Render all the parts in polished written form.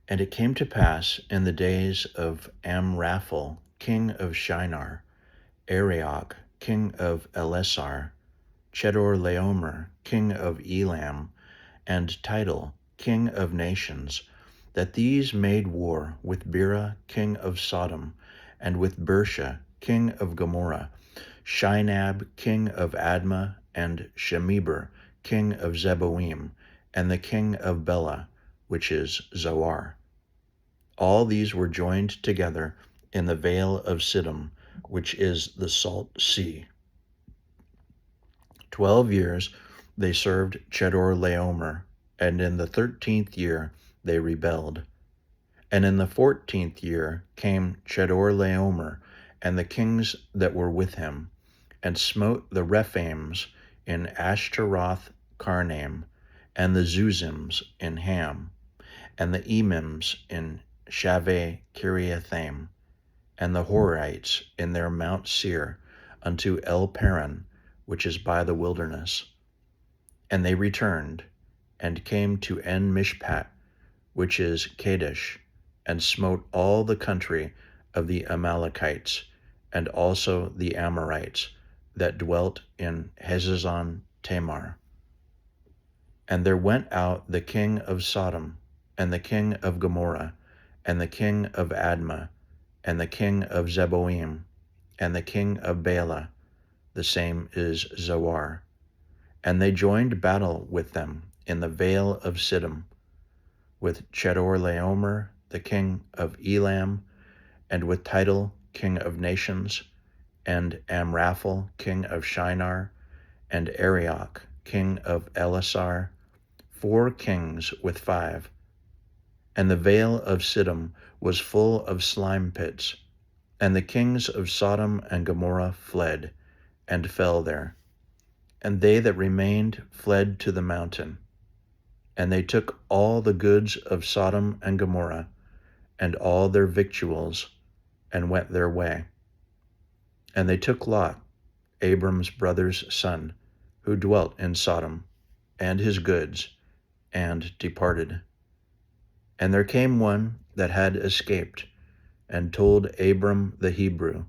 And it came to pass in the days of Amraphel, king of Shinar, Arioch, king of Elasar, Chedorlaomer, king of Elam, and Tidal, king of nations, that these made war with Bera, king of Sodom, and with Bersha, king of Gomorrah, Shinab, king of Admah, and Shemeber, king of Zeboim, and the king of Bela, which is Zoar. All these were joined together in the vale of Siddim, which is the Salt Sea. 12 years they served Chedorlaomer, and in the 13th year they rebelled. And in the 14th year came Chedorlaomer and the kings that were with him, and smote the Rephaims in Ashtaroth Karnaim, and the Zuzims in Ham, and the Emims in Shaveh Kiriathaim, and the Horites in their Mount Seir, unto El Paran, which is by the wilderness. And they returned, and came to En Mishpat, which is Kadesh, and smote all the country of the Amalekites, and also the Amorites that dwelt in Hazazon Tamar. And there went out the king of Sodom, and the king of Gomorrah, and the king of Admah, and the king of Zeboim, and the king of Bela, the same is Zoar. And they joined battle with them in the vale of Siddim, with Chedorlaomer, the king of Elam, and with Tidal, king of nations, and Amraphel, king of Shinar, and Arioch, king of Elasar, 4 kings with 5. And the vale of Siddim was full of slime pits, and the kings of Sodom and Gomorrah fled, and fell there. And they that remained fled to the mountain. And they took all the goods of Sodom and Gomorrah, and all their victuals, and went their way. And they took Lot, Abram's brother's son, who dwelt in Sodom, and his goods, and departed. And there came one that had escaped, and told Abram the Hebrew,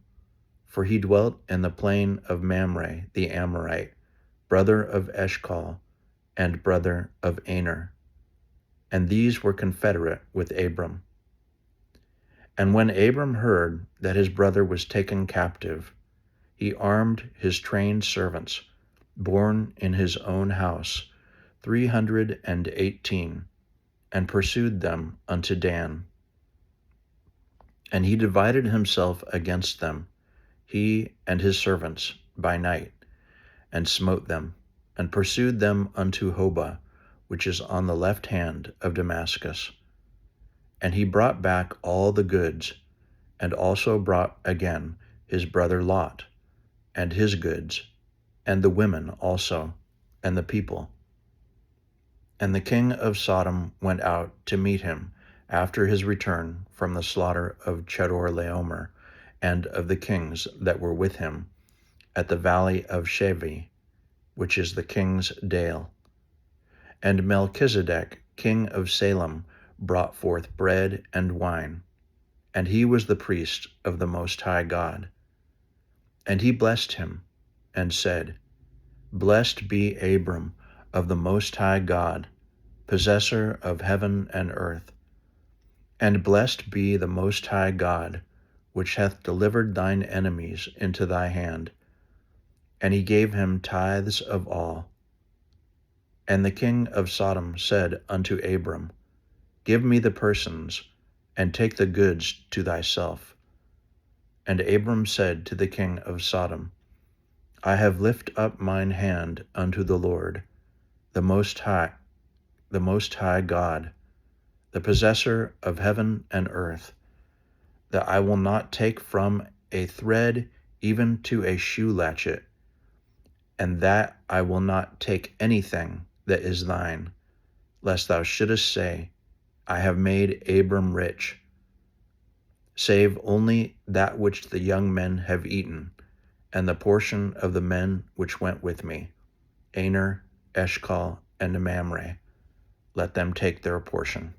for he dwelt in the plain of Mamre the Amorite, brother of Eshcol, and brother of Aner. And these were confederate with Abram. And when Abram heard that his brother was taken captive, he armed his trained servants, born in his own house, 318, and pursued them unto Dan. And he divided himself against them, he and his servants, by night, and smote them, and pursued them unto Hobah, which is on the left hand of Damascus. And he brought back all the goods, and also brought again his brother Lot, and his goods, and the women also, and the people. And the king of Sodom went out to meet him after his return from the slaughter of Chedorlaomer, and of the kings that were with him, at the valley of Shaveh, which is the king's dale. And Melchizedek, king of Salem, brought forth bread and wine, and he was the priest of the Most High God. And he blessed him, and said, Blessed be Abram of the Most High God, possessor of heaven and earth. And blessed be the Most High God, which hath delivered thine enemies into thy hand. And he gave him tithes of all. And the king of Sodom said unto Abram, Give me the persons, and take the goods to thyself. And Abram said to the king of Sodom, I have lifted up mine hand unto the Lord, the Most High God, the possessor of heaven and earth, that I will not take from a thread even to a shoe latchet, and that I will not take anything that is thine, lest thou shouldest say, I have made Abram rich, save only that which the young men have eaten, and the portion of the men which went with me, Aner, Eshcol, and Mamre. Let them take their portion.